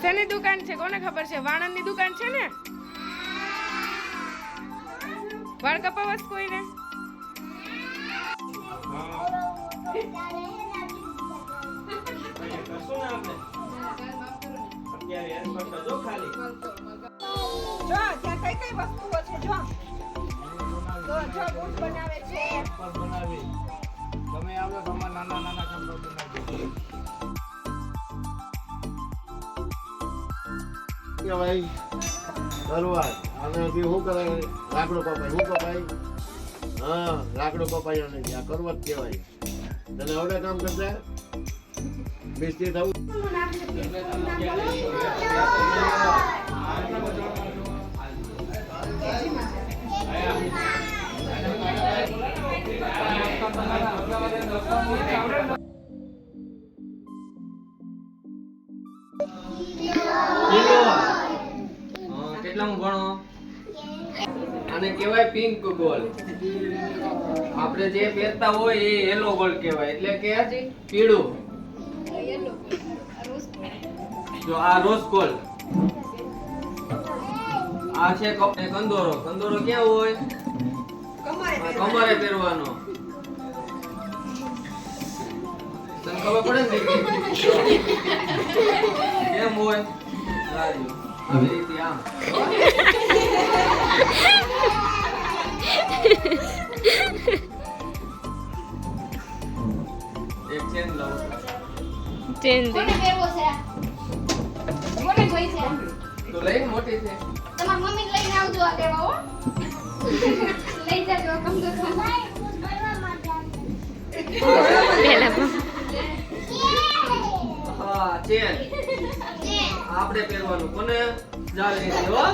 શેની દુકાન છે કોને ખબર છે? વાણંદની દુકાન છે ને? વાળ કપાવસ કોઈને? ભાઈ શરૂઆત અને શું કરે? લાકડો કપાય. શું કપાય? હા, લાકડો કપાય નહીં. આ કરવત કહેવાય. તને આવડે કામ કરતા મિસ્ત્રી થવું? કેટલામાં ભણો? આને કહેવાય પિંક ગોલ્ડ. આપણે જે પહેરતા હોય એ યેલો ગોલ્ડ કહેવાય. એટલે કે પીળું. જો આ રોઝ ગોલ્ડ. આ છે કંદોરો. કંદોરો ક્યાં હોય? કમરે પહેરવાનો. તને ખબર પડે ને કેમ હોય? આવી રીતે આમ. એક ચેન લાવો. ચેન દે. કોને પહેરવો છે? કોને જોઈ છે? તો લઈ મોટી છે. તમાર મમ્મી લઈને આવજો આ લેવા હો. લઈ જાજો કમજોર હા, ચેન. આપણે પહેરવાનું. કોને જાળી છે હો?